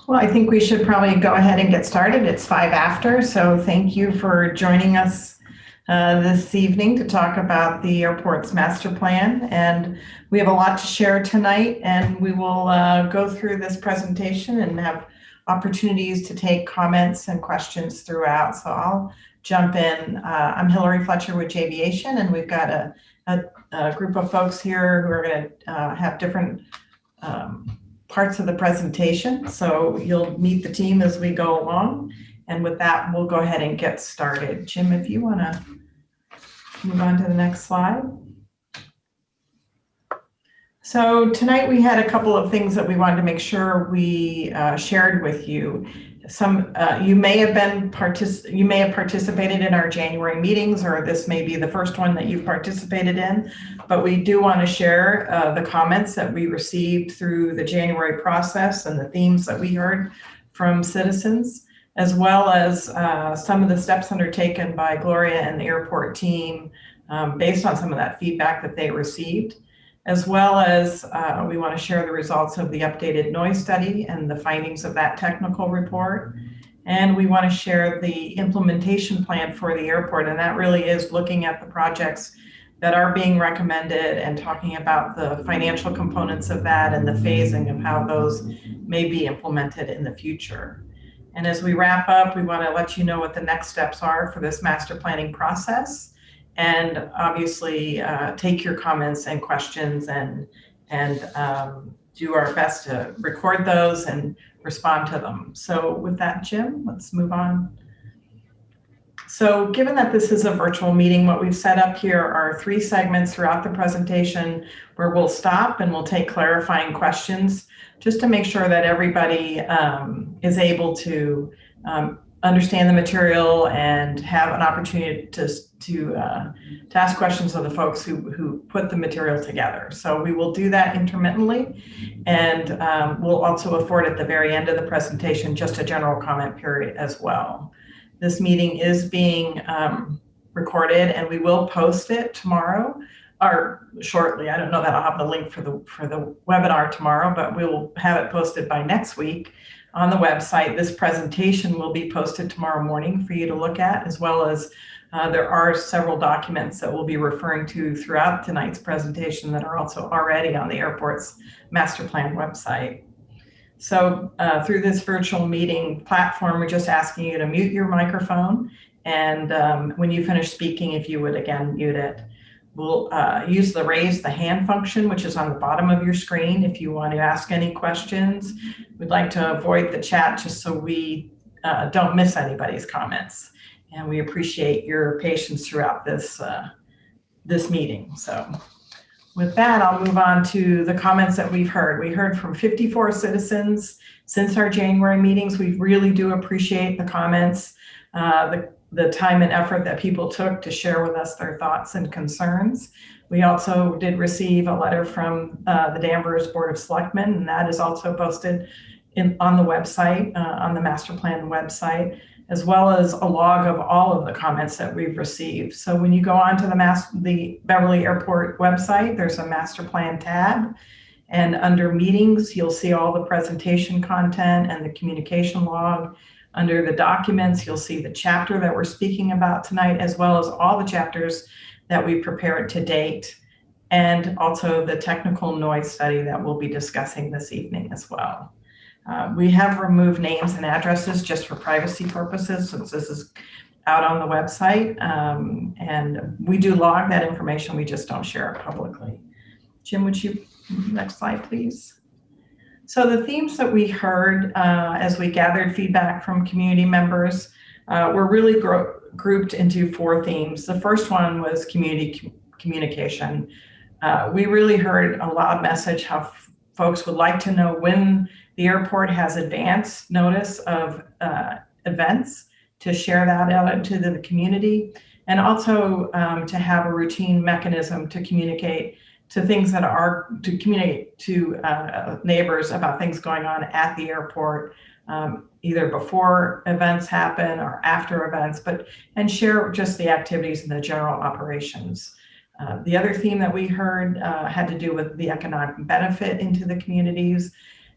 Well, I think we should probably go ahead and get started. It's 5 after, so thank you for joining us this evening to talk about the airport's master plan. And we have a lot to share tonight, and we will go through this presentation and have opportunities to take comments and questions throughout. So I'll jump in. I'm Hillary Fletcher with Aviation, and we've got a group of folks here who are going to have different parts of the presentation. So you'll meet the team as we go along. And with that, we'll go ahead and get started. Jim, if you want to move on to the next slide. So tonight we had a couple of things that we wanted to make sure we shared with you. You may have participated in our January meetings, or this may be the first one that you've participated in, but we do want to share the comments that we received through the January process and the themes that we heard from citizens, as well as some of the steps undertaken by Gloria and the airport team based on some of that feedback that they received, as well as we want to share the results of the updated noise study and the findings of that technical report. And we want to share the implementation plan for the airport, and that really is looking at the projects that are being recommended and talking about the financial components of that and the phasing of how those may be implemented in the future. And as we wrap up, we want to let you know what the next steps are for this master planning process, and obviously take your comments and questions and do our best to record those and respond to them. So with that, Jim, let's move on. So given that this is a virtual meeting, what we've set up here are 3 segments throughout the presentation where we'll stop and we'll take clarifying questions just to make sure that everybody is able to understand the material and have an opportunity to ask questions of the folks who put the material together. So we will do that intermittently, and we'll also afford at the very end of the presentation just a general comment period as well. This meeting is being recorded, and we will post it tomorrow or shortly. I don't know that I'll have the link for the webinar tomorrow, but we'll have it posted by next week on the website. This presentation will be posted tomorrow morning for you to look at, as well as there are several documents that we'll be referring to throughout tonight's presentation that are also already on the airport's master plan website. So through this virtual meeting platform, we're just asking you to mute your microphone, and when you finish speaking, if you would again mute it. We'll use the raise the hand function, which is on the bottom of your screen if you want to ask any questions. We'd like to avoid the chat just so we don't miss anybody's comments. And we appreciate your patience throughout this meeting. So with that, I'll move on to the comments that we've heard. We heard from 54 citizens since our January meetings. We really do appreciate the comments, the time and effort that people took to share with us their thoughts and concerns. We also did receive a letter from the Danvers Board of Selectmen, and that is also posted on the website, on the master plan website, as well as a log of all of the comments that we've received. So when you go on to the Beverly Airport website, there's a master plan tab, and under meetings, you'll see all the presentation content and the communication log. Under the documents, you'll see the chapter that we're speaking about tonight, as well as all the chapters that we prepared to date, and also the technical noise study that we'll be discussing this evening as well. We have removed names and addresses just for privacy purposes, since this is out on the website, and we do log that information, we just don't share it publicly. Jim, would you, next slide, please? So the themes that we heard as we gathered feedback from community members were really grouped into 4 themes. The first one was community communication. We really heard a loud message how folks would like to know when the airport has advance notice of events, to share that out into the community, and also to have a routine mechanism to communicate to communicate to neighbors about things going on at the airport, either before events happen or after events, and share just the activities and the general operations. The other theme that we heard had to do with the economic benefit into the communities,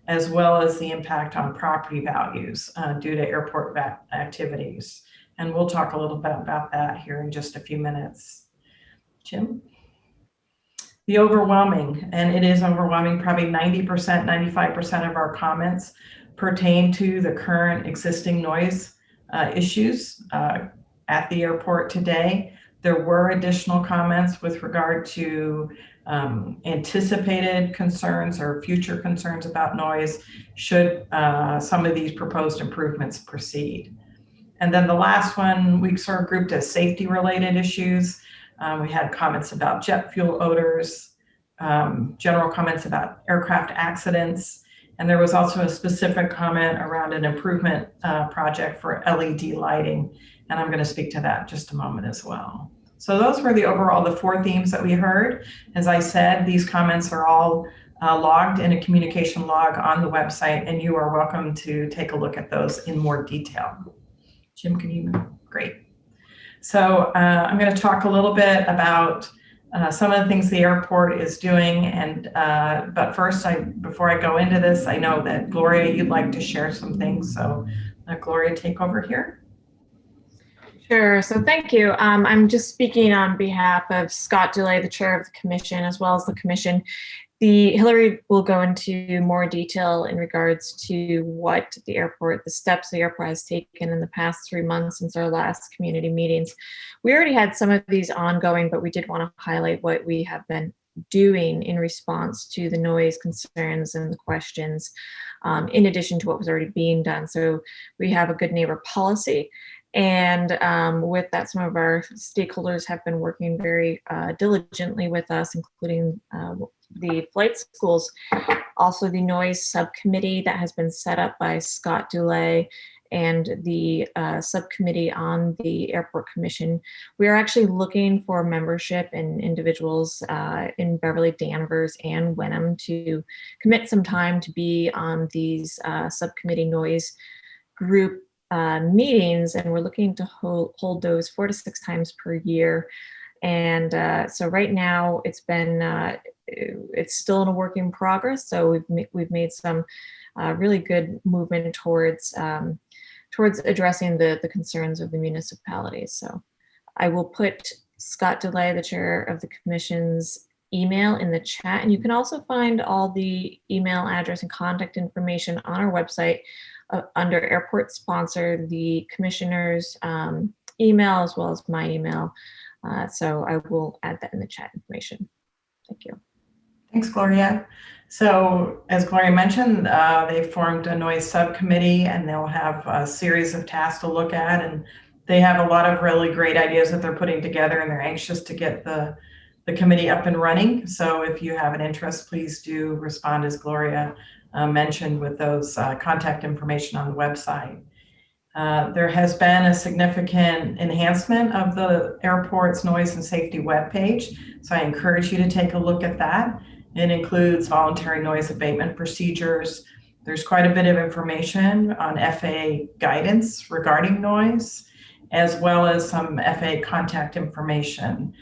as well as the impact on property values due to airport activities. And we'll talk a little bit about that here in just a few minutes. Jim? The overwhelming, and it is overwhelming, probably 90%, 95% of our comments pertain to the current existing noise issues at the airport today. There were additional comments with regard to anticipated concerns or future concerns about noise should some of these proposed improvements proceed. And then the last one we sort of grouped as safety related issues. We had comments about jet fuel odors, general comments about aircraft accidents, and there was also a specific comment around an improvement project for LED lighting, and I'm going to speak to that in just a moment as well. So those were the 4 themes that we heard. As I said, these comments are all logged in a communication log on the website, and you are welcome to take a look at those in more detail. Jim, can you? Great. So I'm going to talk a little bit about some of the things the airport is doing, and but first, before I go into this, I know that Gloria, you'd like to share some things. So Gloria, take over here. Sure. So thank you. I'm just speaking on behalf of Scott DeLay, the chair of the commission, as well as the commission. Hillary will go into more detail in regards to what the steps the airport has taken in the past 3 months since our last community meetings. We already had some of these ongoing, but we did want to highlight what we have been doing in response to the noise concerns and the questions, in addition to what was already being done. So we have a good neighbor policy. And with that, some of our stakeholders have been working very diligently with us, including the flight schools, also the noise subcommittee that has been set up by Scott DeLay, and the subcommittee on the airport commission. We are actually looking for membership and individuals in Beverly, Danvers, and Wenham to commit some time to be on these subcommittee noise group meetings, and we're looking to hold those 4 to 6 times per year. And so right now it's still in a work in progress. So we've made some really good movement towards addressing the concerns of the municipalities. So I will put Scott DeLay, the chair of the commission's email, in the chat, and you can also find all the email address and contact information on our website under airport sponsor, the commissioner's email, as well as my email. So I will add that in the chat information. Thank you. Thanks, Gloria. So as Gloria mentioned, they formed a noise subcommittee, and they'll have a series of tasks to look at, and they have a lot of really great ideas that they're putting together, and they're anxious to get the committee up and running. So if you have an interest, please do respond, as Gloria mentioned, with those contact information on the website. There has been a significant enhancement of the airport's noise and safety webpage, so I encourage you to take a look at that. It includes voluntary noise abatement procedures. There's quite a bit of information on FAA guidance regarding noise, as well as some FAA contact information.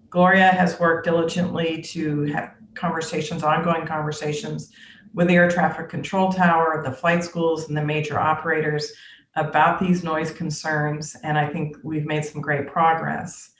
Gloria has worked diligently to have ongoing conversations with the air traffic control tower, the flight schools, and the major operators about these noise concerns, and I think we've made some great progress.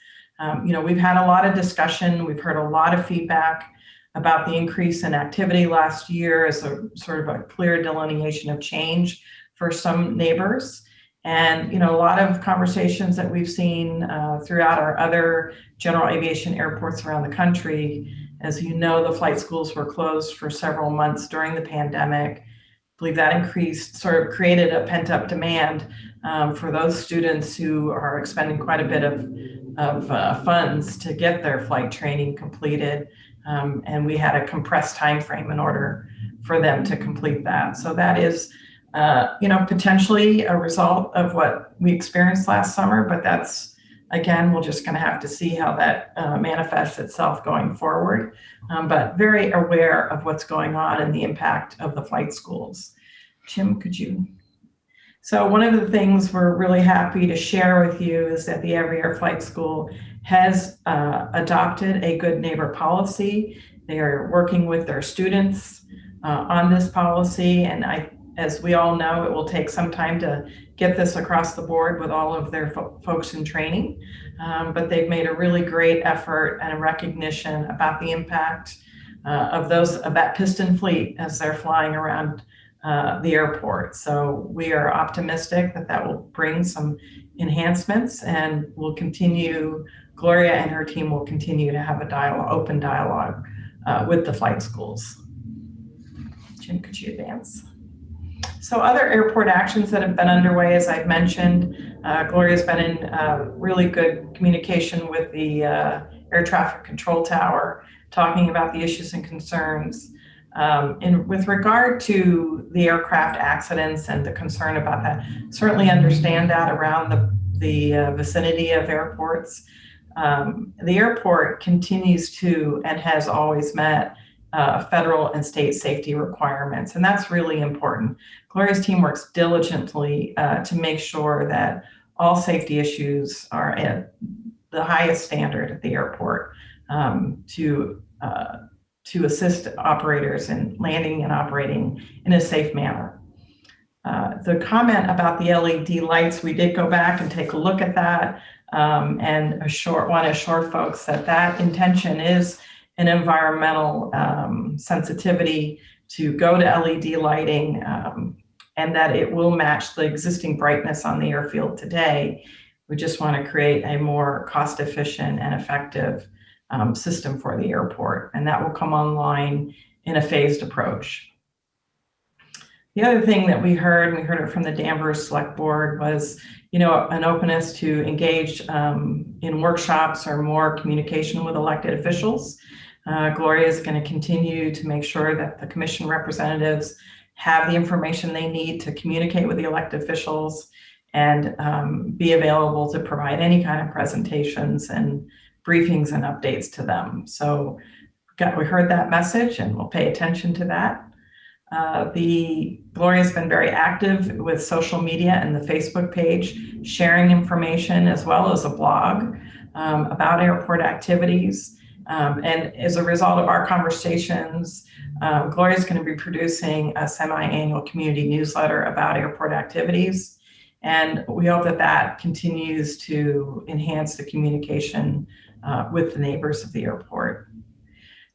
We've had a lot of discussion. We've heard a lot of feedback about the increase in activity last year as a sort of a clear delineation of change for some neighbors. And, a lot of conversations that we've seen throughout our other general aviation airports around the country. As you know, the flight schools were closed for several months during the pandemic. I believe that created a pent-up demand for those students who are expending quite a bit of funds to get their flight training completed. And we had a compressed time frame in order for them to complete that. So that is potentially a result of what we experienced last summer, but that's, again, we're just going to have to see how that manifests itself going forward, but very aware of what's going on and the impact of the flight schools. Jim, could you? So one of the things we're really happy to share with you is that the Every Air Flight School has adopted a good neighbor policy. They are working with their students on this policy. And as we all know, it will take some time to get this across the board with all of their folks in training. But they've made a really great effort and a recognition about the impact of that piston fleet as they're flying around the airport. So we are optimistic that that will bring some enhancements, and will continue. Gloria and her team will continue to have a open dialogue with the flight schools. Jim, could you advance? So other airport actions that have been underway, as I've mentioned, Gloria's been in really good communication with the air traffic control tower, talking about the issues and concerns. And with regard to the aircraft accidents and the concern about that, certainly understand that around the vicinity of airports. The airport continues to and has always met federal and state safety requirements, and that's really important. Gloria's team works diligently to make sure that all safety issues are at the highest standard at the airport, to assist operators in landing and operating in a safe manner. The comment about the LED lights, we did go back and take a look at that, and want to assure folks that that intention is an environmental sensitivity to go to LED lighting, and that it will match the existing brightness on the airfield today. We just want to create a more cost-efficient and effective system for the airport, and that will come online in a phased approach. The other thing that we heard it from the Danvers Select Board, was, an openness to engage in workshops or more communication with elected officials. Gloria is going to continue to make sure that the commission representatives have the information they need to communicate with the elected officials, and be available to provide any kind of presentations and briefings and updates to them. So we heard that message, and we'll pay attention to that. Gloria's been very active with social media and the Facebook page, sharing information as well as a blog about airport activities. And as a result of our conversations, Gloria's going to be producing a semi-annual community newsletter about airport activities. And we hope that that continues to enhance the communication with the neighbors of the airport.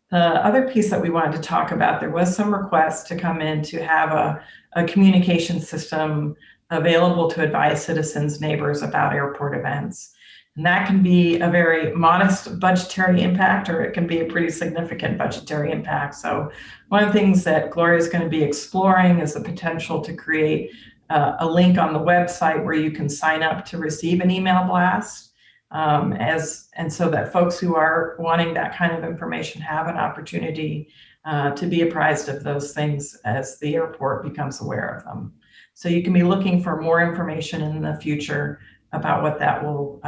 The other piece that we wanted to talk about, there was some requests to come in to have a communication system available to advise citizens, neighbors about airport events. And that can be a very modest budgetary impact, or it can be a pretty significant budgetary impact. So one of the things that Gloria is going to be exploring is the potential to create a link on the website where you can sign up to receive an email blast. And so that folks who are wanting that kind of information have an opportunity to be apprised of those things as the airport becomes aware of them. So you can be looking for more information in the future about what that will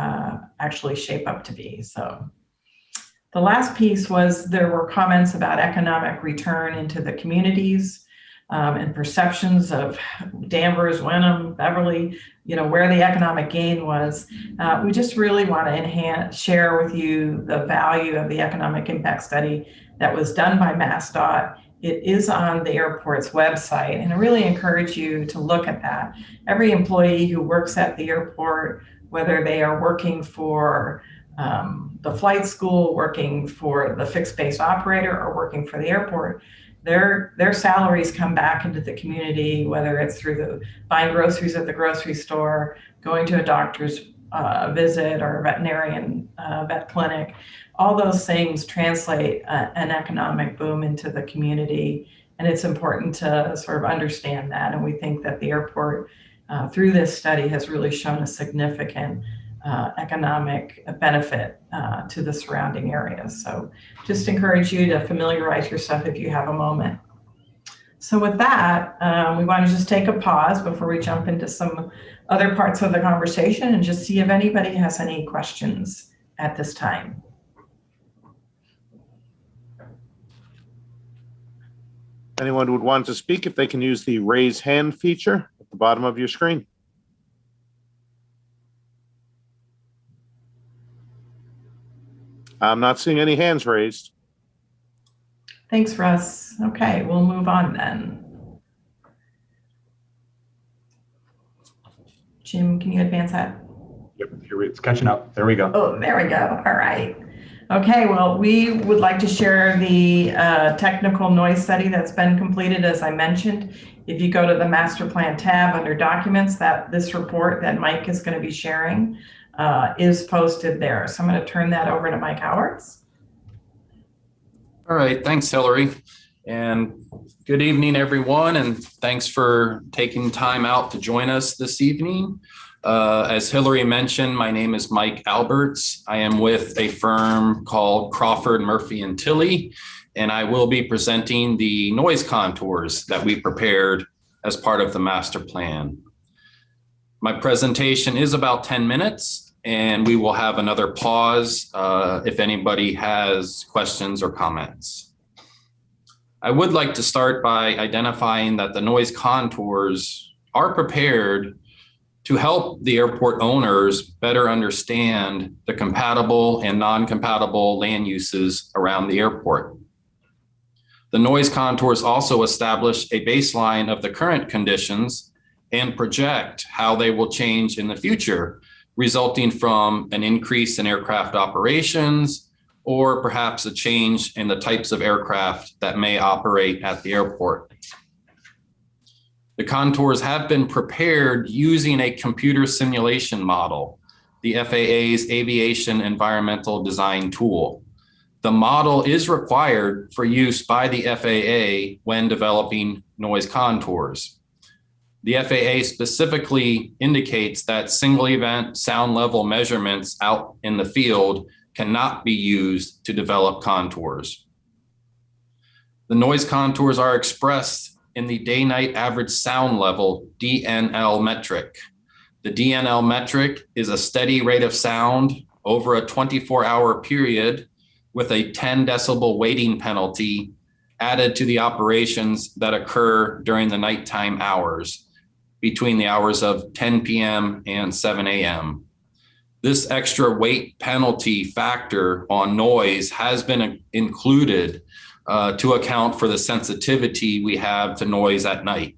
actually shape up to be. So the last piece was, there were comments about economic return into the communities, and perceptions of Danvers, Wenham, Beverly, where the economic gain was. We just really want to share with you the value of the economic impact study that was done by MassDOT. It is on the airport's website, and I really encourage you to look at that. Every employee who works at the airport, whether they are working for the flight school, working for the fixed base operator, or working for the airport, their salaries come back into the community, whether it's through buying groceries at the grocery store, going to a doctor's visit, or a veterinarian vet clinic. All those things translate an economic boom into the community, and it's important to sort of understand that. And we think that the airport, through this study, has really shown a significant economic benefit to the surrounding areas. So just encourage you to familiarize yourself if you have a moment. So with that, we want to just take a pause before we jump into some other parts of the conversation, and just see if anybody has any questions at this time. Anyone who would want to speak, if they can use the raise hand feature at the bottom of your screen. I'm not seeing any hands raised. Thanks, Russ. Okay, we'll move on then. Jim, can you advance that? Yep, it's catching up. There we go. Oh, there we go. All right. Okay, well, we would like to share the technical noise study that's been completed, as I mentioned. If you go to the master plan tab under documents, this report that Mike is going to be sharing is posted there. So I'm going to turn that over to Mike Howards. All right, thanks, Hillary. And good evening, everyone. And thanks for taking time out to join us this evening. As Hillary mentioned, my name is Mike Alberts. I am with a firm called Crawford, Murphy & Tilley, and I will be presenting the noise contours that we prepared as part of the master plan. My presentation is about 10 minutes, and we will have another pause if anybody has questions or comments. I would like to start by identifying that the noise contours are prepared to help the airport owners better understand the compatible and non-compatible land uses around the airport. The noise contours also establish a baseline of the current conditions and project how they will change in the future, resulting from an increase in aircraft operations or perhaps a change in the types of aircraft that may operate at the airport. The contours have been prepared using a computer simulation model, the FAA's Aviation Environmental Design Tool. The model is required for use by the FAA when developing noise contours. The FAA specifically indicates that single event sound level measurements out in the field cannot be used to develop contours. The noise contours are expressed in the day-night average sound level DNL metric. The DNL metric is a steady rate of sound over a 24-hour period with a 10 decibel weighting penalty added to the operations that occur during the nighttime hours between the hours of 10 p.m. and 7 a.m. This extra weight penalty factor on noise has been included to account for the sensitivity we have to noise at night.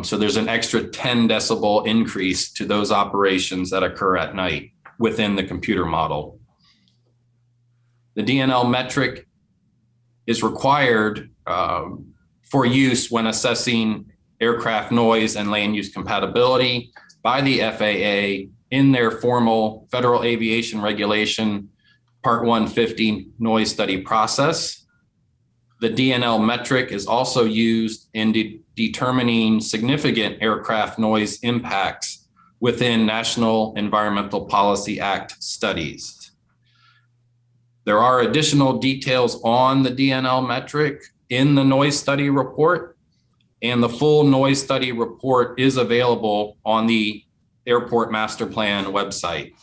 So there's an extra 10 decibel increase to those operations that occur at night within the computer model. The DNL metric is required for use when assessing aircraft noise and land use compatibility by the FAA in their formal Federal Aviation Regulation Part 150 noise study process. The DNL metric is also used in determining significant aircraft noise impacts within National Environmental Policy Act studies. There are additional details on the DNL metric in the noise study report, and the full noise study report is available on the Airport Master Plan website.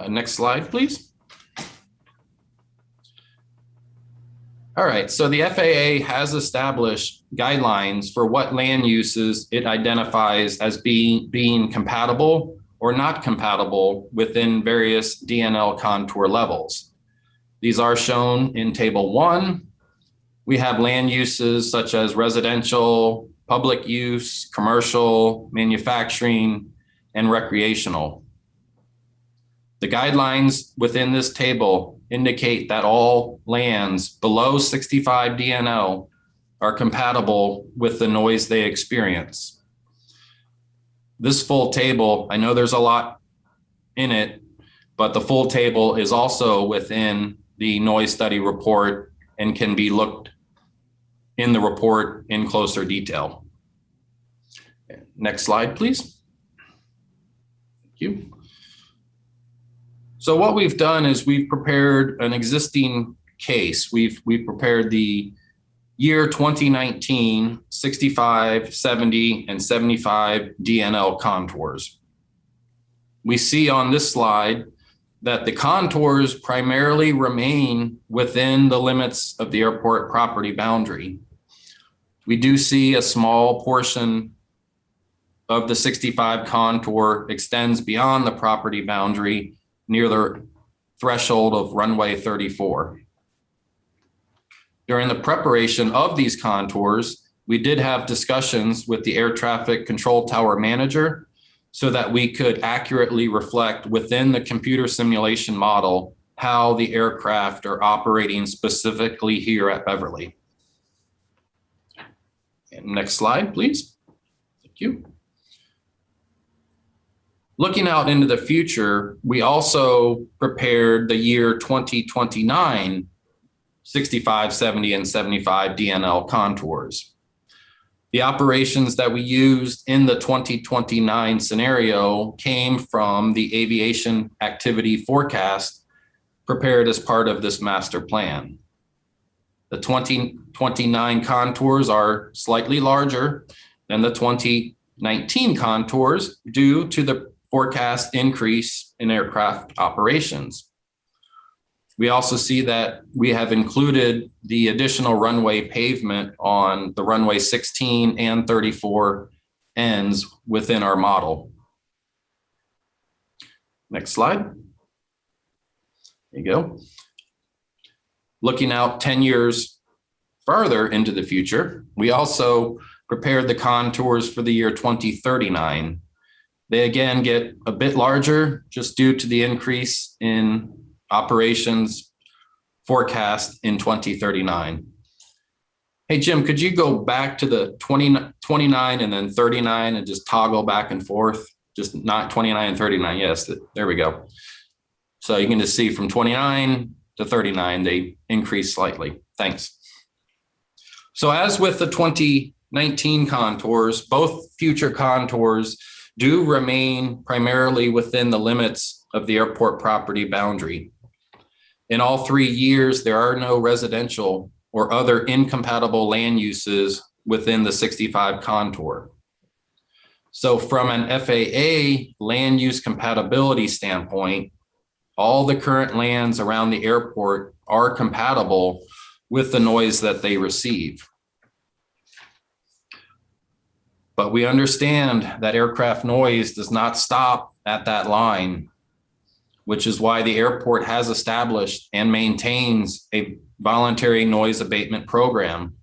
Next slide, please. All right, so the FAA has established guidelines for what land uses it identifies as being compatible or not compatible within various DNL contour levels. These are shown in Table 1. We have land uses such as residential, public use, commercial, manufacturing, and recreational. The guidelines within this table indicate that all lands below 65 DNL are compatible with the noise they experience. This full table, I know there's a lot in it, but the full table is also within the noise study report and can be looked in the report in closer detail. Next slide, please. Thank you. So what we've done is we've prepared an existing case. We've prepared the year 2019 65, 70, and 75 DNL contours. We see on this slide that the contours primarily remain within the limits of the airport property boundary. We do see a small portion of the 65 contour extends beyond the property boundary near the threshold of runway 34. during the preparation of these contours, we did have discussions with the air traffic control tower manager so that we could accurately reflect within the computer simulation model how the aircraft are operating specifically here at Beverly. And next slide, please. Thank you. Looking out into the future, we also prepared the year 2029 65, 70, and 75 DNL contours. The operations that we used in the 2029 scenario came from the aviation activity forecast prepared as part of this master plan. The 2029 contours are slightly larger than the 2019 contours due to the forecast increase in aircraft operations. We also see that we have included the additional runway pavement on the runway 16 and 34 ends within our model. Next slide. There you go. Looking out 10 years further into the future, we also prepared the contours for the year 2039. They again get a bit larger just due to the increase in operations forecast in 2039. Hey, Jim, could you go back to the 29 and then 39 and just toggle back and forth? Just not 29 and 39. Yes, there we go. So you can just see from 29 to 39, they increase slightly. Thanks. So as with the 2019 contours, both future contours do remain primarily within the limits of the airport property boundary. In all 3 years, there are no residential or other incompatible land uses within the 65 contour. So from an FAA land use compatibility standpoint, all the current lands around the airport are compatible with the noise that they receive. But we understand that aircraft noise does not stop at that line, which is why the airport has established and maintains a voluntary noise abatement program.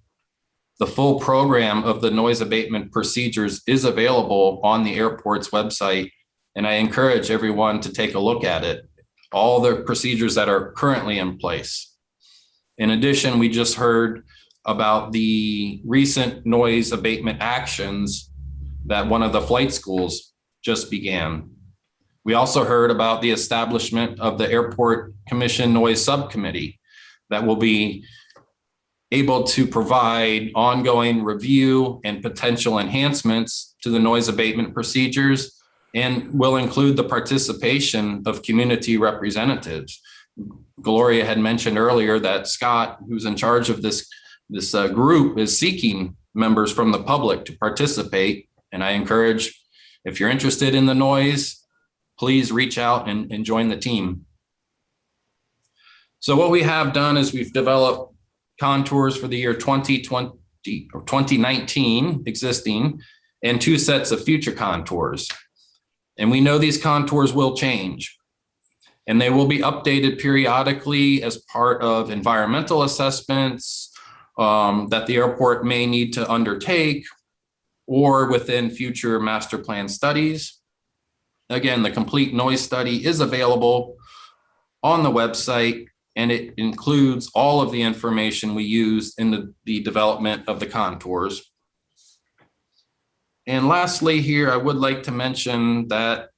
The full program of the noise abatement procedures is available on the airport's website, and I encourage everyone to take a look at it, all the procedures that are currently in place. In addition, we just heard about the recent noise abatement actions that one of the flight schools just began. We also heard about the establishment of the Airport Commission Noise Subcommittee that will be able to provide ongoing review and potential enhancements to the noise abatement procedures, and will include the participation of community representatives. Gloria had mentioned earlier that Scott, who's in charge of this group, is seeking members from the public to participate. And I encourage, if you're interested in the noise, please reach out and join the team. So what we have done is we've developed contours for the year 2020 or 2019 existing and 2 sets of future contours. And we know these contours will change, and they will be updated periodically as part of environmental assessments that the airport may need to undertake, or within future master plan studies. Again, the complete noise study is available on the website, and it includes all of the information we used in the development of the contours. And lastly here, I would like to mention that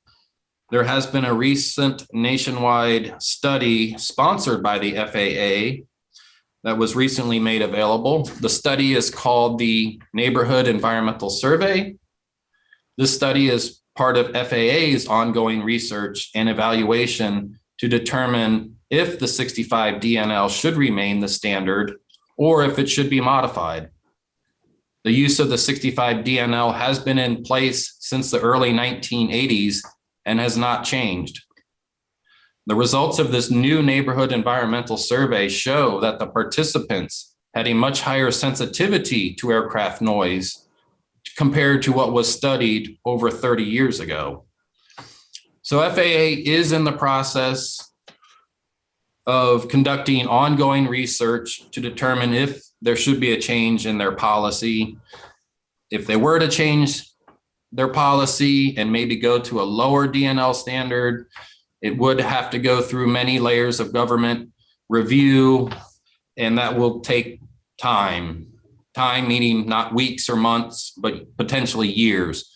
there has been a recent nationwide study sponsored by the FAA that was recently made available. The study is called the Neighborhood Environmental Survey. This study is part of FAA's ongoing research and evaluation to determine if the 65 DNL should remain the standard or if it should be modified. The use of the 65 DNL has been in place since the early 1980s and has not changed. The results of this new neighborhood environmental survey show that the participants had a much higher sensitivity to aircraft noise compared to what was studied over 30 years ago. So FAA is in the process of conducting ongoing research to determine if there should be a change in their policy. If they were to change their policy and maybe go to a lower DNL standard, it would have to go through many layers of government review, and that will take time. Time meaning not weeks or months, but potentially years.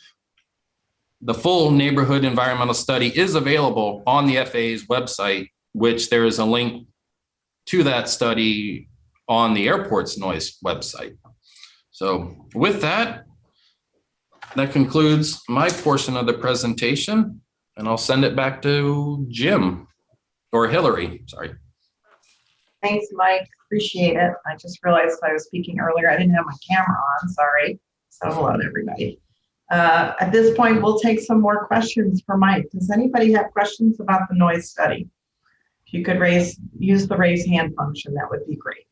The full neighborhood environmental study is available on the FAA's website, which there is a link to that study on the airport's noise website. So with that, that concludes my portion of the presentation, and I'll send it back to Jim or Hillary, sorry. Thanks, Mike. Appreciate it. I just realized I was speaking earlier. I didn't have my camera on, sorry. So hello to everybody. At this point, we'll take some more questions for Mike. Does anybody have questions about the noise study? If you could use the raise hand function, that would be great.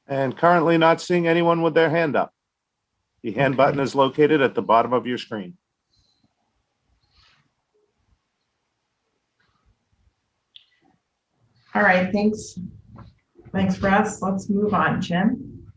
And currently not seeing anyone with their hand up. The hand button is located at the bottom of your screen. All right, thanks. Thanks, Russ. Let's move on, Jim.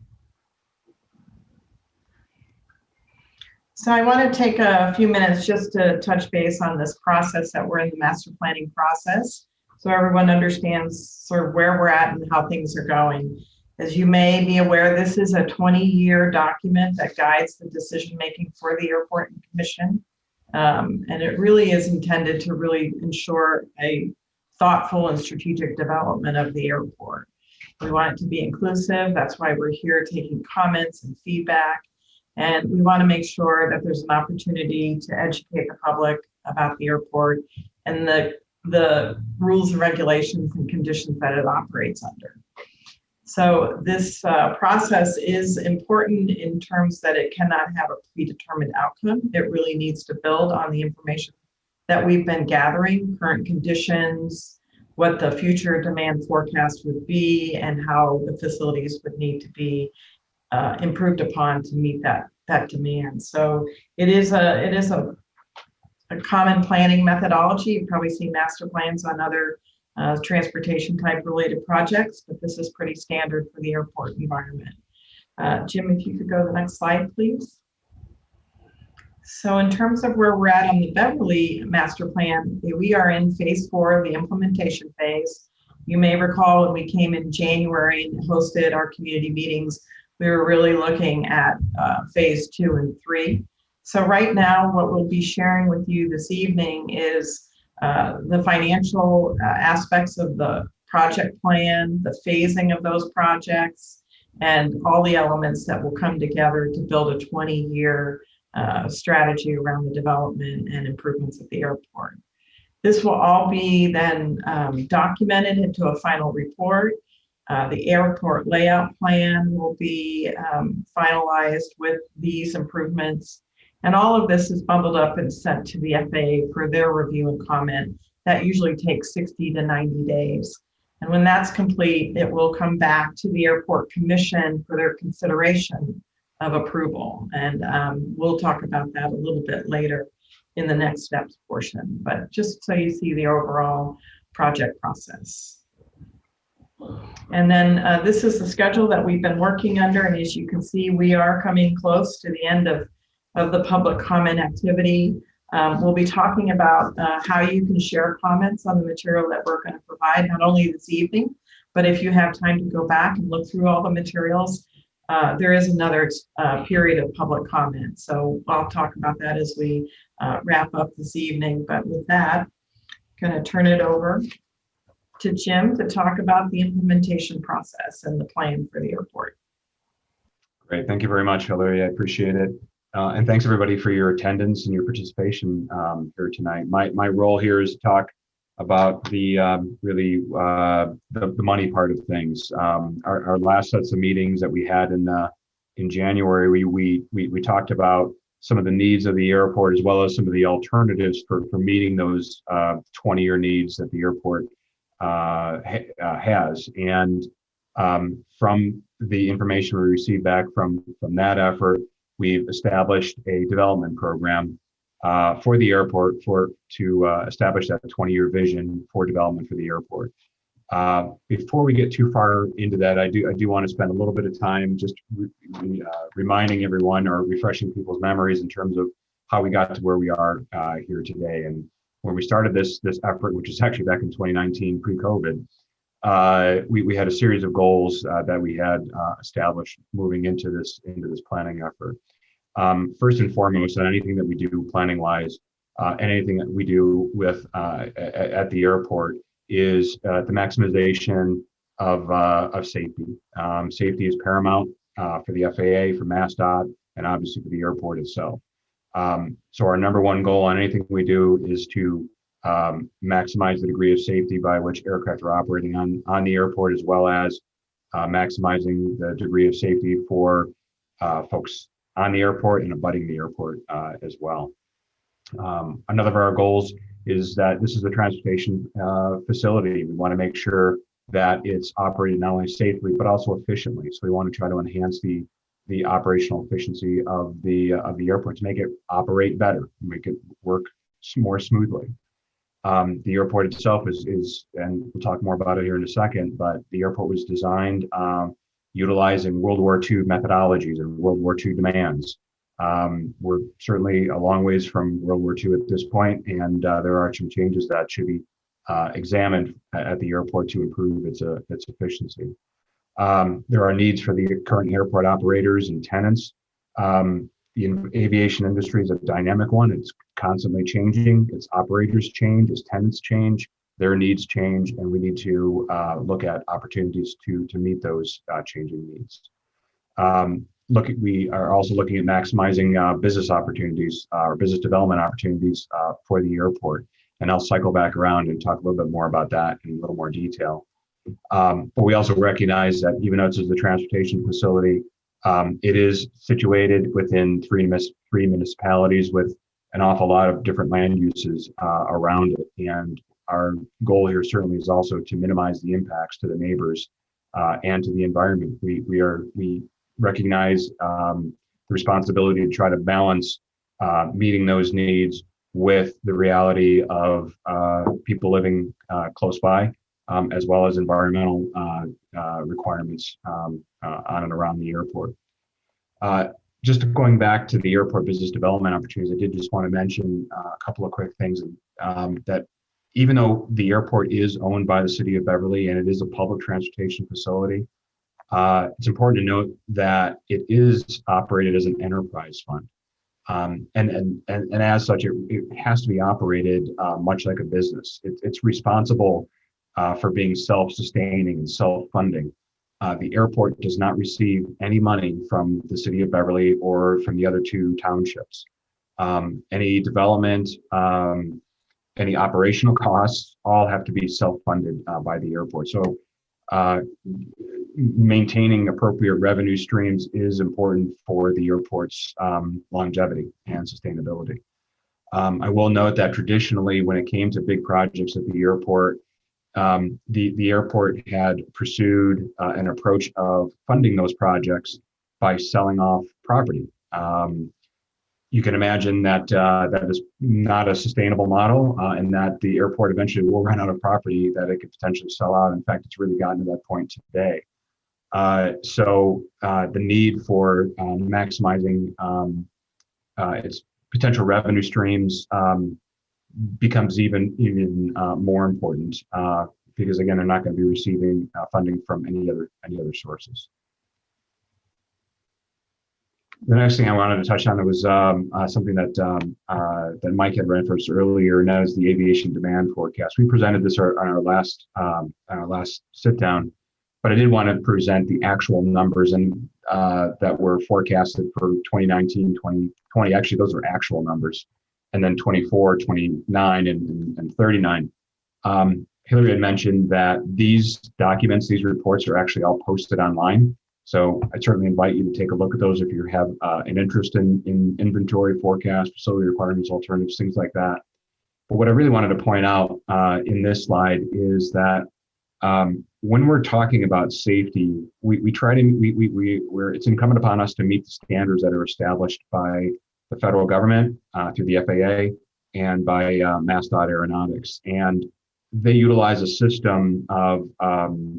So I want to take a few minutes just to touch base on this process that we're in, the master planning process, so everyone understands sort of where we're at and how things are going. As you may be aware, this is a 20-year document that guides the decision-making for the airport and commission. And it really is intended to really ensure a thoughtful and strategic development of the airport. We want it to be inclusive. That's why we're here taking comments and feedback. And we want to make sure that there's an opportunity to educate the public about the airport and the rules and regulations and conditions that it operates under. So this process is important in terms that it cannot have a predetermined outcome. It really needs to build on the information that we've been gathering, current conditions, what the future demand forecast would be, and how the facilities would need to be improved upon to meet that demand. So it is a common planning methodology. You've probably seen master plans on other transportation type related projects, but this is pretty standard for the airport environment. Jim, if you could go to the next slide, please. So in terms of where we're at on the Beverly master plan, we are in phase 4 of the implementation phase. You may recall when we came in January and hosted our community meetings, we were really looking at phase 2 and 3. So right now, what we'll be sharing with you this evening is the financial aspects of the project plan, the phasing of those projects, and all the elements that will come together to build a 20-year strategy around the development and improvements at the airport. This will all be then documented into a final report. The airport layout plan will be finalized with these improvements. And all of this is bundled up and sent to the FAA for their review and comment. That usually takes 60 to 90 days. And when that's complete, it will come back to the airport commission for their consideration of approval. And we'll talk about that a little bit later in the next steps portion, but just so you see the overall project process. And then this is the schedule that we've been working under. And as you can see, we are coming close to the end of the public comment activity. We'll be talking about how you can share comments on the material that we're going to provide, not only this evening, but if you have time to go back and look through all the materials, there is another period of public comment. So I'll talk about that as we wrap up this evening. But with that, I'm going to turn it over to Jim to talk about the implementation process and the plan for the airport. Great. Thank you very much, Hillary. I appreciate it. And thanks everybody for your attendance and your participation here tonight. My role here is to talk about the money part of things. Our last sets of meetings that we had in January, we talked about some of the needs of the airport as well as some of the alternatives for meeting those 20-year needs that the airport has. And from the information we received back from that effort, we've established a development program for the airport to establish that 20-year vision for development for the airport. Before we get too far into that, I do want to spend a little bit of time just reminding everyone or refreshing people's memories in terms of how we got to where we are here today. And when we started this effort, which is actually back in 2019, pre-COVID, we had a series of goals that we had established moving into this planning effort. First and foremost, on anything that we do planning-wise, anything that we do with at the airport is the maximization of safety. Safety is paramount for the FAA, for MassDOT, and obviously for the airport itself. So our number one goal on anything we do is to maximize the degree of safety by which aircraft are operating on the airport, as well as maximizing the degree of safety for folks on the airport and abutting the airport as well. Another of our goals is that this is a transportation facility. We want to make sure that it's operated not only safely but also efficiently. So we want to try to enhance the operational efficiency of the airport to make it operate better, make it work more smoothly. The airport itself is, and we'll talk more about it here in a second, but the airport was designed utilizing World War II methodologies and World War II demands. We're certainly a long ways from World War II at this point, and there are some changes that should be examined at the airport to improve its efficiency. There are needs for the current airport operators and tenants. The aviation industry is a dynamic one. It's constantly changing. Its operators change, its tenants change, their needs change, and we need to look at opportunities to meet those changing needs. We are also looking at maximizing business opportunities or business development opportunities for the airport. And I'll cycle back around and talk a little bit more about that in a little more detail. But we also recognize that even though this is a transportation facility, it is situated within three municipalities with an awful lot of different land uses around it. And our goal here certainly is also to minimize the impacts to the neighbors and to the environment. We recognize the responsibility to try to balance meeting those needs with the reality of people living close by, as well as environmental requirements on and around the airport. Just going back to the airport business development opportunities, I did just want to mention a couple of quick things that even though the airport is owned by the city of Beverly and it is a public transportation facility, it's important to note that it is operated as an enterprise fund. And as such, it has to be operated much like a business. It's responsible for being self-sustaining and self-funding. The airport does not receive any money from the city of Beverly or from the other two townships. Any development, any operational costs, all have to be self-funded by the airport. So maintaining appropriate revenue streams is important for the airport's longevity and sustainability. I will note that traditionally, when it came to big projects at the airport, the airport had pursued an approach of funding those projects by selling off property. You can imagine that that is not a sustainable model, and that the airport eventually will run out of property that it could potentially sell out. In fact, it's really gotten to that point today. So the need for maximizing its potential revenue streams becomes even more important because again, they're not going to be receiving funding from any other sources. The next thing I wanted to touch on was something that Mike had referenced earlier, and that is the aviation demand forecast. We presented this on our last sit down, but I did want to present the actual numbers and that were forecasted for 2019, 2020. Actually, those are actual numbers, and then 24, 29, and 39. Hillary had mentioned that these documents, these reports, are actually all posted online. So I certainly invite you to take a look at those if you have an interest in inventory, forecast, facility requirements, alternatives, things like that. But what I really wanted to point out in this slide is that when we're talking about safety, it's incumbent upon us to meet the standards that are established by the federal government through the FAA and by MassDOT Aeronautics. And they utilize a system of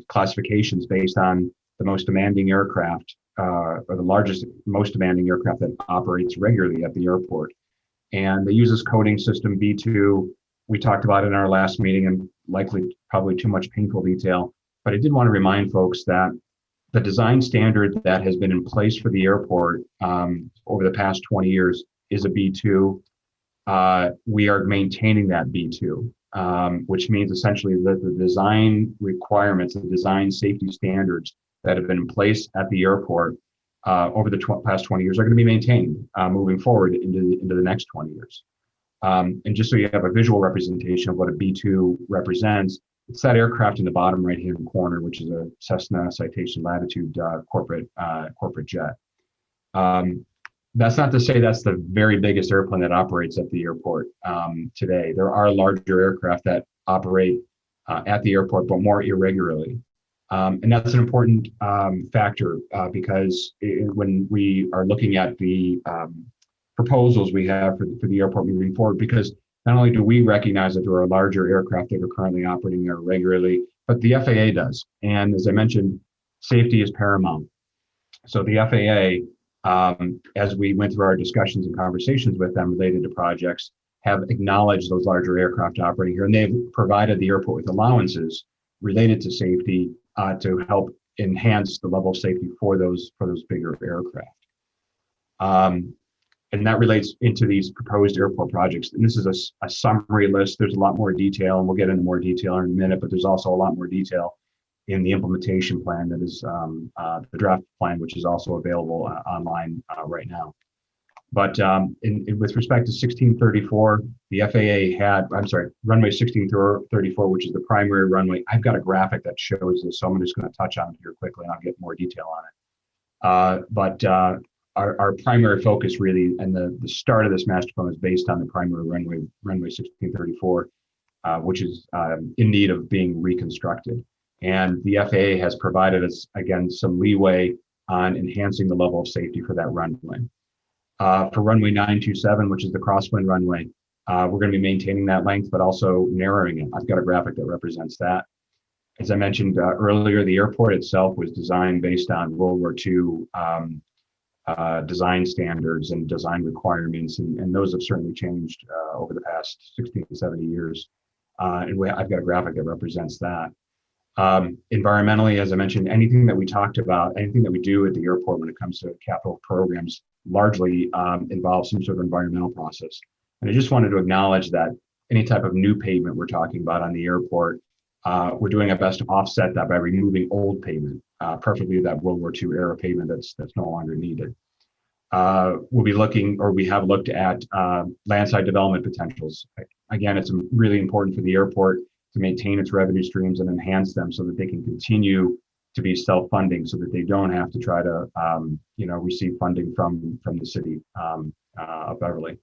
classifications based on the most demanding aircraft, or the largest, most demanding aircraft that operates regularly at the airport. And they use this coding system B2. We talked about it in our last meeting, and likely probably too much painful detail. But I did want to remind folks that the design standard that has been in place for the airport over the past 20 years is a B2. We are maintaining that B2, which means essentially that the design requirements, the design safety standards that have been in place at the airport over the past 20 years are going to be maintained moving forward into the next 20 years. And just so you have a visual representation of what a B2 represents, it's that aircraft in the bottom right-hand corner, which is a Cessna Citation Latitude corporate jet. That's not to say that's the very biggest airplane that operates at the airport today. There are larger aircraft that operate at the airport, but more irregularly. And that's an important factor because when we are looking at the proposals we have for the airport moving forward, because not only do we recognize that there are larger aircraft that are currently operating there regularly, but the FAA does. And as I mentioned, safety is paramount. So the FAA, as we went through our discussions and conversations with them related to projects, have acknowledged those larger aircraft operating here, and they've provided the airport with allowances related to safety to help enhance the level of safety for those bigger aircraft. And that relates into these proposed airport projects. And this is a summary list. There's a lot more detail, and we'll get into more detail in a minute, but there's also a lot more detail in the implementation plan that is the draft plan, which is also available online right now. But with respect to 1634, the FAA had, runway 1634, which is the primary runway. I've got a graphic that shows this, so I'm just going to touch on it here quickly, and I'll get more detail on it. But our primary focus really, and the start of this master plan is based on the primary runway 1634, which is in need of being reconstructed. And the FAA has provided us, again, some leeway on enhancing the level of safety for that runway. For runway 927, which is the crosswind runway, we're going to be maintaining that length, but also narrowing it. I've got a graphic that represents that. As I mentioned earlier, the airport itself was designed based on World War II design standards and design requirements, and those have certainly changed over the past 60 to 70 years. And I've got a graphic that represents that. Environmentally, as I mentioned, anything that we talked about, anything that we do at the airport when it comes to capital programs largely involves some sort of environmental process. And I just wanted to acknowledge that any type of new pavement we're talking about on the airport, we're doing our best to offset that by removing old pavement, preferably that World War II era pavement that's no longer needed. We'll be looking, or we have looked at landside development potentials. Again, it's really important for the airport to maintain its revenue streams and enhance them so that they can continue to be self-funding, so that they don't have to try to receive funding from the city of Beverly.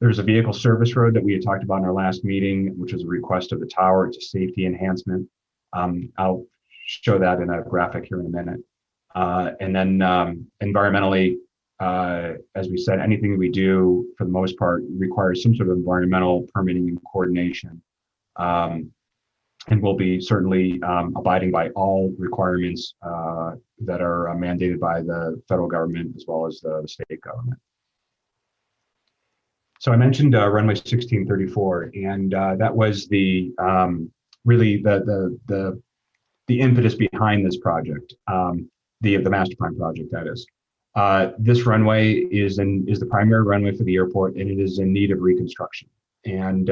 There's a vehicle service road that we had talked about in our last meeting, which was a request of the tower. It's a safety enhancement. I'll show that in a graphic here in a minute. And then environmentally, as we said, anything we do for the most part requires some sort of environmental permitting and coordination. And we'll be certainly abiding by all requirements that are mandated by the federal government as well as the state government. So I mentioned runway 1634, and that was the really the impetus behind this project, the master plan project, that is. This runway is the primary runway for the airport, and it is in need of reconstruction. And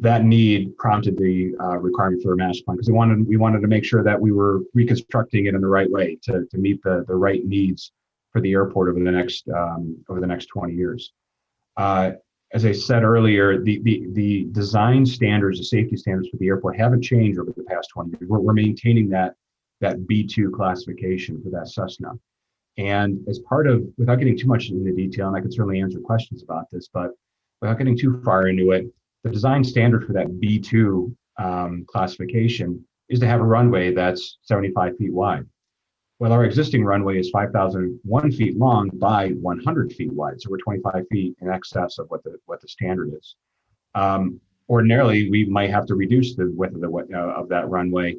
that need prompted the requirement for a master plan, because we wanted to make sure that we were reconstructing it in the right way to meet the right needs for the airport over the next 20 years. As I said earlier, the design standards, the safety standards for the airport haven't changed over the past 20 years. We're maintaining that B2 classification for that Cessna. And as part of, without getting too much into detail, and I can certainly answer questions about this, but without getting too far into it, the design standard for that B2 classification is to have a runway that's 75 feet wide. Well, our existing runway is 5,001 feet long by 100 feet wide, so we're 25 feet in excess of what the standard is. Ordinarily, we might have to reduce the width of that runway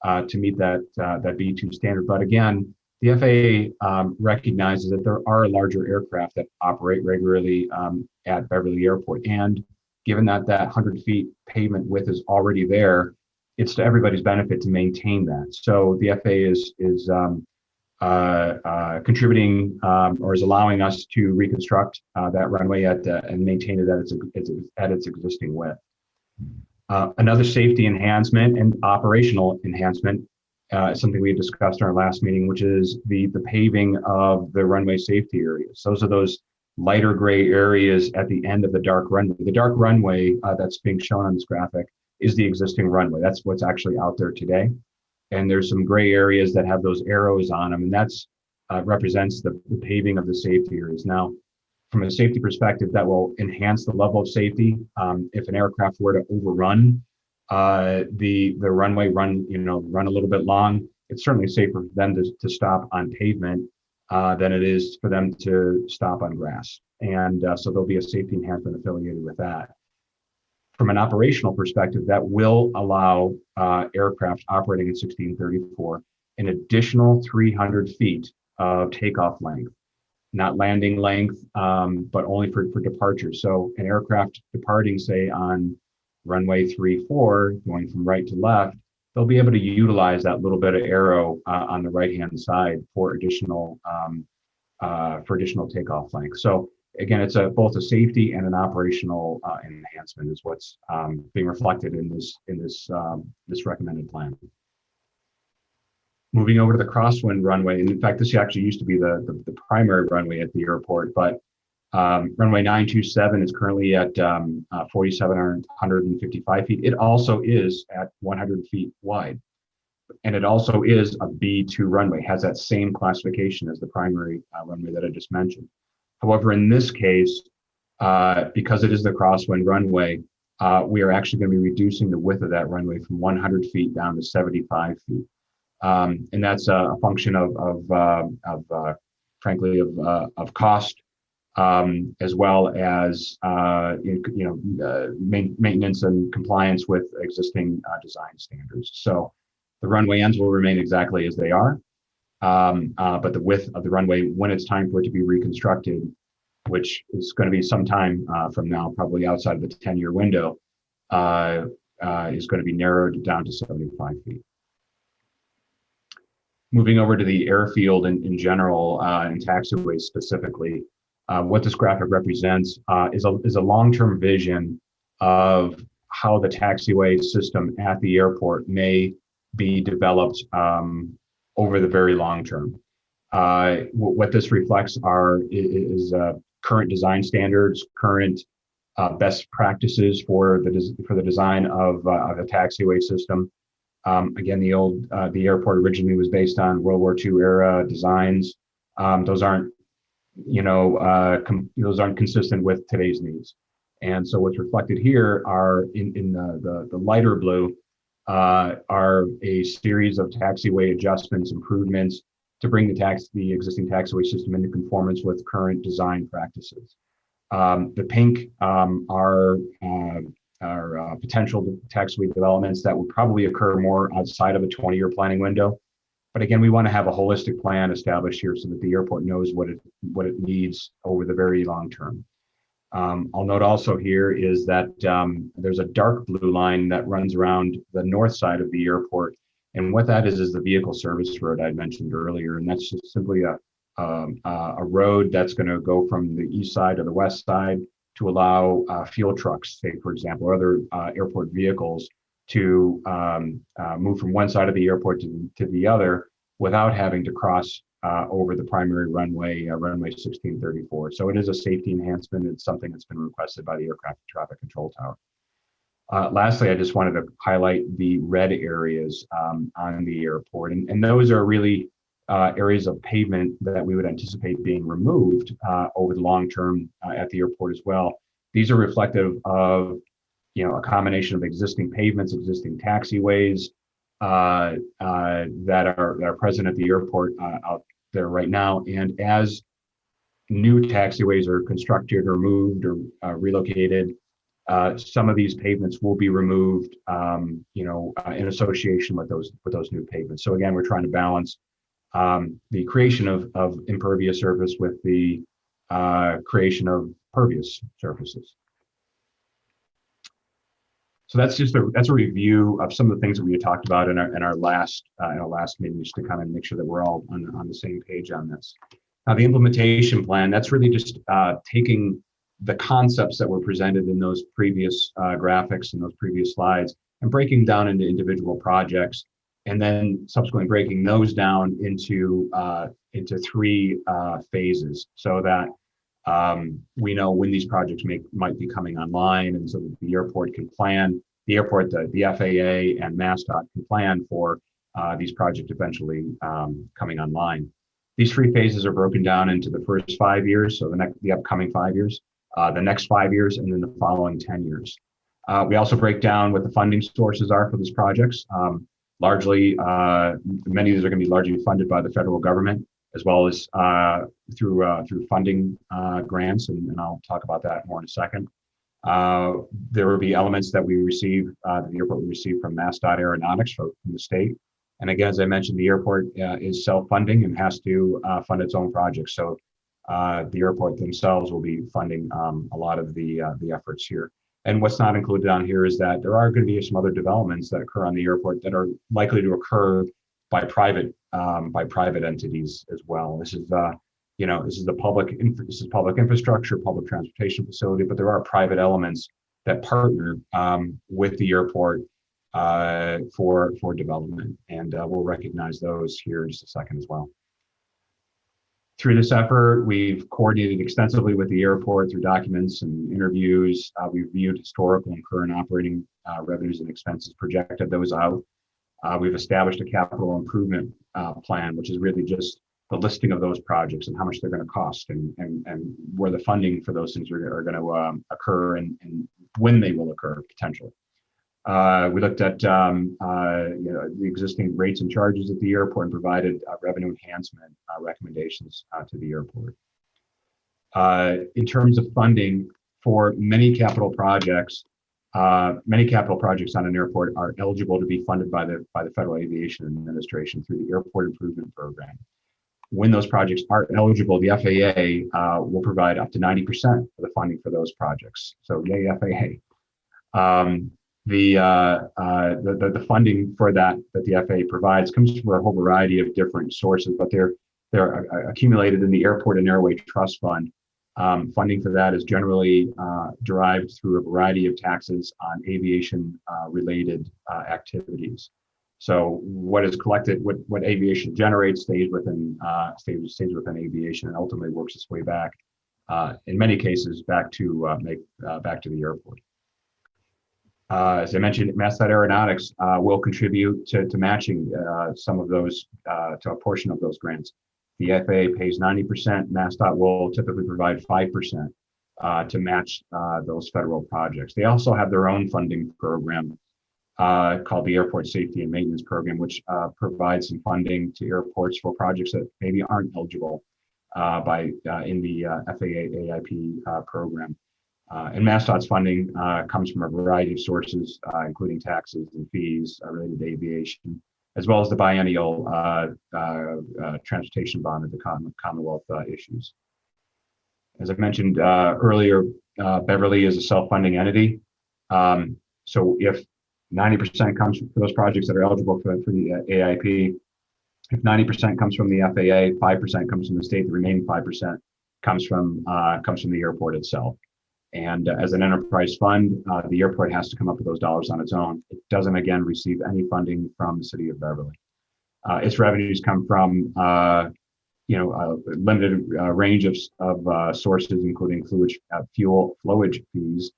to meet that B2 standard. But again, the FAA recognizes that there are larger aircraft that operate regularly at Beverly Airport, and given that 100 feet pavement width is already there, it's to everybody's benefit to maintain that. So the FAA is contributing or is allowing us to reconstruct that runway and maintain it at its existing width. Another safety enhancement and operational enhancement, something we discussed in our last meeting, which is the paving of the runway safety areas. Those are those lighter gray areas at the end of the dark runway. The dark runway that's being shown on this graphic is the existing runway. That's what's actually out there today. And there's some gray areas that have those arrows on them, and that's represents the paving of the safety areas. Now, from a safety perspective, that will enhance the level of safety. If an aircraft were to overrun the runway, run a little bit long, it's certainly safer for them to stop on pavement than it is for them to stop on grass. And so there'll be a safety enhancement affiliated with that. From an operational perspective, that will allow aircraft operating at 1634 an additional 300 feet of takeoff length, not landing length, but only for departure. So an aircraft departing, say, on runway 34, going from right to left, they'll be able to utilize that little bit of arrow on the right-hand side for additional takeoff length. So again, it's both a safety and an operational enhancement is what's being reflected in this recommended plan. Moving over to the crosswind runway, and in fact, this actually used to be the primary runway at the airport, but runway 927 is currently at 4,755 feet. It also is at 100 feet wide, and it also is a B2 runway, has that same classification as the primary runway that I just mentioned. However, in this case, because it is the crosswind runway, we are actually going to be reducing the width of that runway from 100 feet down to 75 feet. And that's a function frankly, of cost, as well as maintenance and compliance with existing design standards. So the runway ends will remain exactly as they are, but the width of the runway, when it's time for it to be reconstructed, which is going to be some time from now, probably outside of the 10-year window, is going to be narrowed down to 75 feet. Moving over to the airfield in general and taxiways specifically, what this graphic represents is a long-term vision of how the taxiway system at the airport may be developed over the very long term. What this reflects is current design standards, current best practices for the design of a taxiway system. Again, the airport originally was based on World War II era designs. Those aren't consistent with today's needs. And so what's reflected here are in the lighter blue are a series of taxiway adjustments, improvements to bring the existing taxiway system into conformance with current design practices. The pink are potential taxiway developments that would probably occur more outside of a 20-year planning window. But again, we want to have a holistic plan established here so that the airport knows what it needs over the very long term. I'll note also here is that there's a dark blue line that runs around the north side of the airport. And what that is the vehicle service road I mentioned earlier. And that's just simply a road that's going to go from the east side to the west side to allow fuel trucks, say, for example, or other airport vehicles to move from one side of the airport to the other without having to cross over the primary runway, runway 1634. So it is a safety enhancement. It's something that's been requested by the Aircraft Traffic Control Tower. Lastly, I just wanted to highlight the red areas on the airport. And those are really areas of pavement that we would anticipate being removed over the long term at the airport as well. These are reflective of a combination of existing pavements, existing taxiways that are present at the airport out there right now. And as new taxiways are constructed or moved or relocated, some of these pavements will be removed, in association with those new pavements. So again, we're trying to balance the creation of impervious surface with the creation of pervious surfaces. So that's a review of some of the things that we had talked about in our last meeting, just to kind of make sure that we're all on the same page on this. Now, the implementation plan, that's really just taking the concepts that were presented in those previous graphics and those previous slides and breaking down into individual projects, and then subsequently breaking those down into 3 phases, so that we know when these projects might be coming online, and so that the airport can plan, the FAA and MassDOT can plan for these projects eventually coming online. These 3 phases are broken down into the first 5 years, so the upcoming 5 years, the next 5 years, and then the following 10 years. We also break down what the funding sources are for these projects. Largely, many of these are going to be largely funded by the federal government, as well as through funding grants, and I'll talk about that more in a second. There will be elements that we receive, the airport will receive from MassDOT Aeronautics from the state. And again, as I mentioned, the airport is self-funding and has to fund its own projects. So the airport themselves will be funding a lot of the efforts here. And what's not included on here is that there are going to be some other developments that occur on the airport that are likely to occur by private entities as well. This is public infrastructure, public transportation facility, but there are private elements that partner with the airport for development, and we'll recognize those here in just a second as well. Through this effort, we've coordinated extensively with the airport through documents and interviews. We've viewed historical and current operating revenues and expenses, projected those out. We've established a capital improvement plan, which is really just the listing of those projects and how much they're going to cost, and where the funding for those things are going to occur, and when they will occur potentially. We looked at the existing rates and charges at the airport and provided revenue enhancement recommendations to the airport. In terms of funding for many capital projects on an airport are eligible to be funded by the Federal Aviation Administration through the Airport Improvement Program. When those projects are eligible, the FAA will provide up to 90% of the funding for those projects. So yay, FAA. The funding for that the FAA provides comes from a whole variety of different sources, but they're accumulated in the Airport and Airway Trust Fund. Funding for that is generally derived through a variety of taxes on aviation related activities. So what is collected, what aviation generates stays within aviation, and ultimately works its way back, in many cases, back to the airport. As I mentioned, MassDOT Aeronautics will contribute to matching some of those, to a portion of those grants. The FAA pays 90%. MassDOT will typically provide 5% to match those federal projects. They also have their own funding program called the Airport Safety and Maintenance Program, which provides some funding to airports for projects that maybe aren't eligible in the FAA AIP program. And MassDOT's funding comes from a variety of sources, including taxes and fees related to aviation, as well as the biennial transportation bond that the Commonwealth issues. As I mentioned earlier, Beverly is a self-funding entity. So if 90% comes from those projects that are eligible for the AIP, if 90% comes from the FAA, 5% comes from the state, the remaining 5% comes from the airport itself. And as an enterprise fund, the airport has to come up with those dollars on its own. It doesn't, again, receive any funding from the city of Beverly. Its revenues come from a limited range of sources, including fuel flowage fees,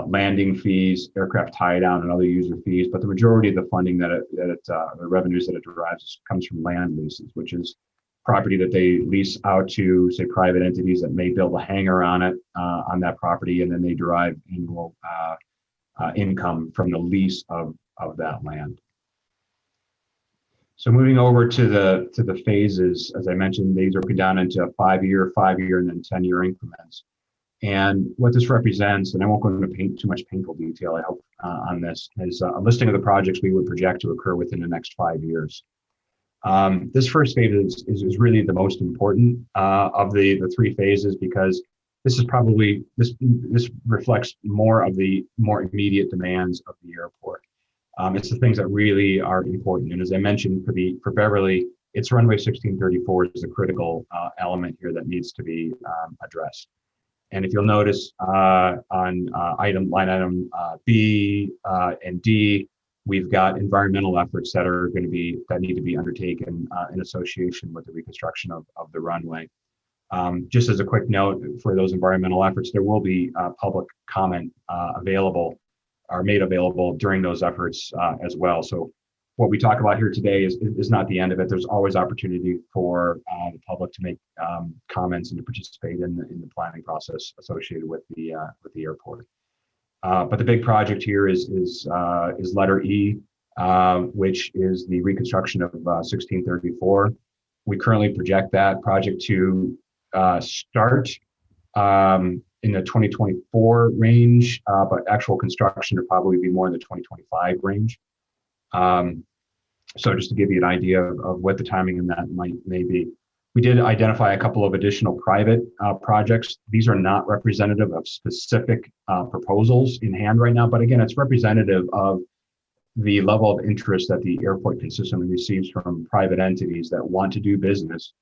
landing fees, aircraft tie down, and other user fees. But the majority of the funding the revenues that it derives comes from land leases, which is property that they lease out to, say, private entities that may build a hangar on it, on that property, and then they derive annual income from the lease of that land. So moving over to the phases, as I mentioned, these are broken down into 5-year, and then 10-year increments. And what this represents, and I won't go into too much painful detail, I hope, on this, is a listing of the projects we would project to occur within the next 5 years. This first phase is really the most important of the 3 phases, because this is probably, this reflects more of the more immediate demands of the airport. It's the things that really are important. And as I mentioned, for Beverly, it's runway 1634 is a critical element here that needs to be addressed. And if you'll notice on line item B and D, we've got environmental efforts that need to be undertaken in association with the reconstruction of the runway. Just as a quick note, for those environmental efforts, there will be public comment made available during those efforts as well. So what we talk about here today is not the end of it. There's always opportunity for the public to make comments and to participate in the planning process associated with the airport. But the big project here is letter E, which is the reconstruction of 1634. We currently project that project to start in the 2024 range, but actual construction will probably be more in the 2025 range. So just to give you an idea of what the timing in that may be. We did identify a couple of additional private projects. These are not representative of specific proposals in hand right now, but again, it's representative of the level of interest that the airport consistently receives from private entities that want to do business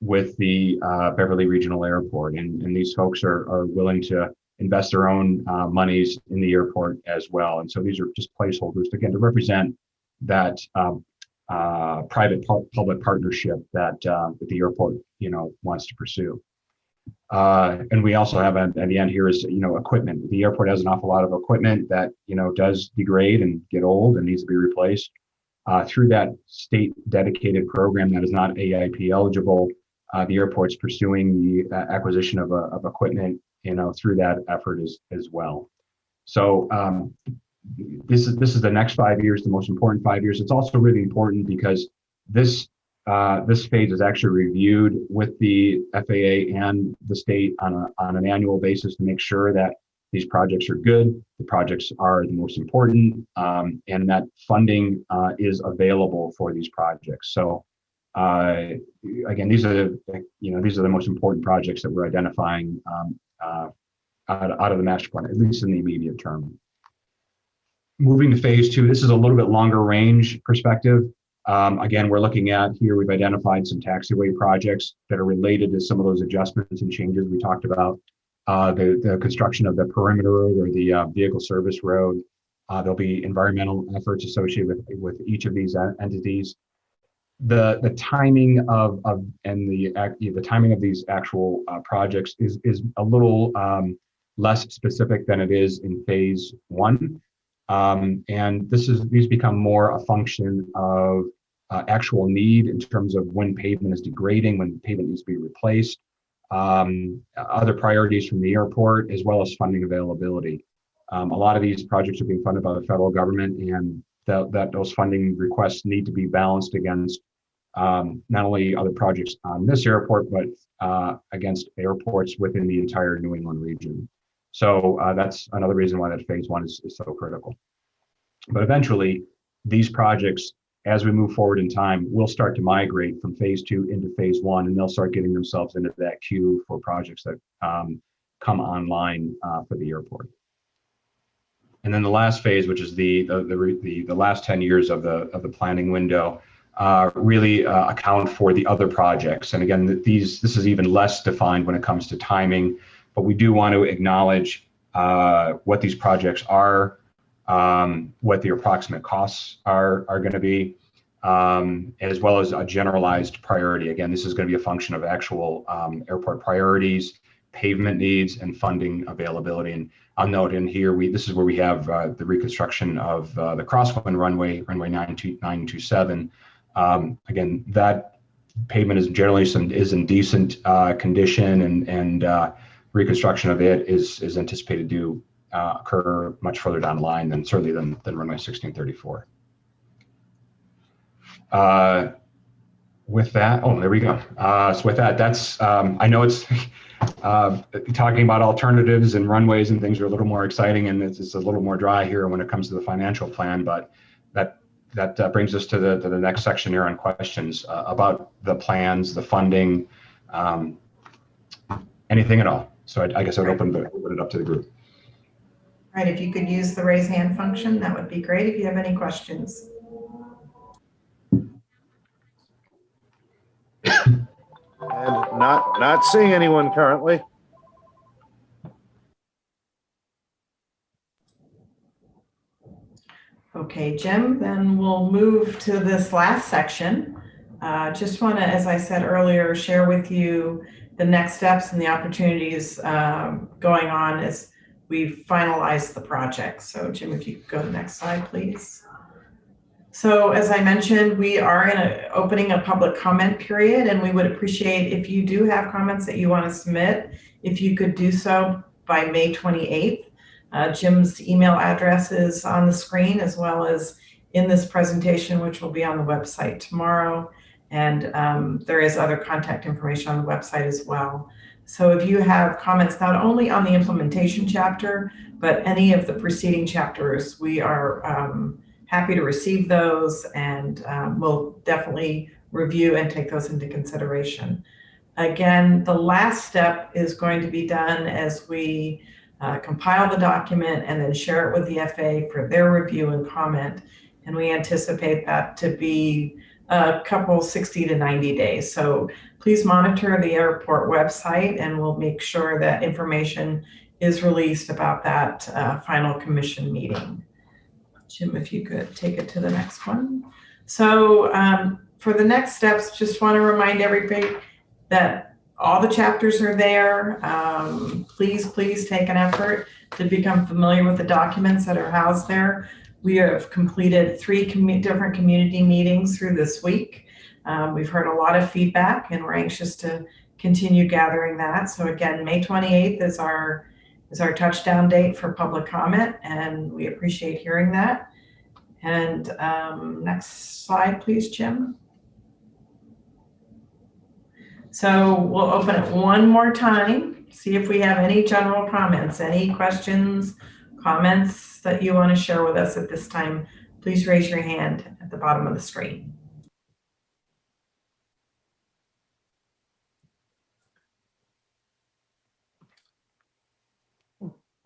with the Beverly Regional Airport. And these folks are willing to invest their own monies in the airport as well. And so these are just placeholders, again, to represent that private-public partnership that the airport, wants to pursue. And we also have at the end here is, equipment. The airport has an awful lot of equipment that, does degrade and get old and needs to be replaced. Through that state dedicated program that is not AIP eligible, the airport's pursuing the acquisition of equipment, through that effort as well. So this is the next 5 years, the most important 5 years. It's also really important because this phase is actually reviewed with the FAA and the state on an annual basis to make sure that these projects are good, the projects are the most important, and that funding is available for these projects. So again, these are the most important projects that we're identifying out of the master plan, at least in the immediate term. Moving to phase 2, this is a little bit longer range perspective. Again, we're looking at here, we've identified some taxiway projects that are related to some of those adjustments and changes we talked about. The construction of the perimeter road or the vehicle service road. There'll be environmental efforts associated with each of these entities. The timing of the timing of these actual projects is a little less specific than it is in phase 1. And these become more a function of actual need in terms of when pavement is degrading, when pavement needs to be replaced, other priorities from the airport, as well as funding availability. A lot of these projects are being funded by the federal government, and those funding requests need to be balanced against not only other projects on this airport, but against airports within the entire New England region. So that's another reason why that phase 1 is so critical. But eventually, these projects, as we move forward in time, will start to migrate from phase 2 into phase 1, and they'll start getting themselves into that queue for projects that come online for the airport. And then the last phase, which is the last 10 years of the planning window, really account for the other projects. And again, this is even less defined when it comes to timing, but we do want to acknowledge what these projects are, what the approximate costs are going to be, as well as a generalized priority. Again, this is going to be a function of actual airport priorities, pavement needs, and funding availability. And I'll note in here, this is where we have the reconstruction of the crosswind runway 927. Again, that pavement is generally in decent condition, and reconstruction of it is anticipated due occur much further down the line than certainly than runway 1634. With that, oh, there we go. So with that, that's, I know it's talking about alternatives and runways and things are a little more exciting, and it's a little more dry here when it comes to the financial plan, but that brings us to the next section here on questions about the plans, the funding, anything at all. So I guess I'd open it up to the group. All right, if you could use the raise hand function, that would be great if you have any questions. And not seeing anyone currently. Okay, Jim, then we'll move to this last section. Just want to, as I said earlier, share with you the next steps and the opportunities going on as we finalize the project. So Jim, if you could go to the next slide, please. So as I mentioned, we are opening a public comment period, and we would appreciate if you do have comments that you want to submit, if you could do so by May 28th. Jim's email address is on the screen as well as in this presentation, which will be on the website tomorrow. And there is other contact information on the website as well. So if you have comments, not only on the implementation chapter, but any of the preceding chapters, we are happy to receive those, and we'll definitely review and take those into consideration. Again, the last step is going to be done as we compile the document and then share it with the FAA for their review and comment. And we anticipate that to be a couple 60 to 90 days. So please monitor the airport website, and we'll make sure that information is released about that final commission meeting. Jim, if you could take it to the next one. So for the next steps, just want to remind everybody that all the chapters are there. Please take an effort to become familiar with the documents that are housed there. We have completed 3 different community meetings through this week. We've heard a lot of feedback, and we're anxious to continue gathering that. So again, May 28th is our touchdown date for public comment, and we appreciate hearing that. And next slide, please, Jim. So we'll open it one more time, see if we have any general comments, any questions, comments that you want to share with us at this time. Please raise your hand at the bottom of the screen.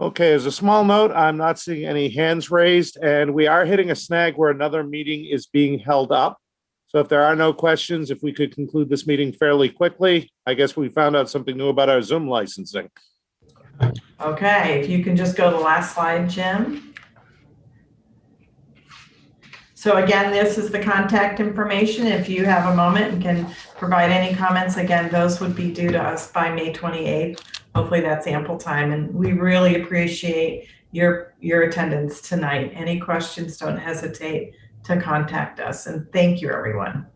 Okay, as a small note, I'm not seeing any hands raised, and we are hitting a snag where another meeting is being held up. So if there are no questions, if we could conclude this meeting fairly quickly. I guess we found out something new about our Zoom licensing. Okay, if you can just go to the last slide, Jim. So again, this is the contact information. If you have a moment and can provide any comments, again, those would be due to us by May 28th. Hopefully that's ample time, and we really appreciate your attendance tonight. Any questions, don't hesitate to contact us, and thank you, everyone.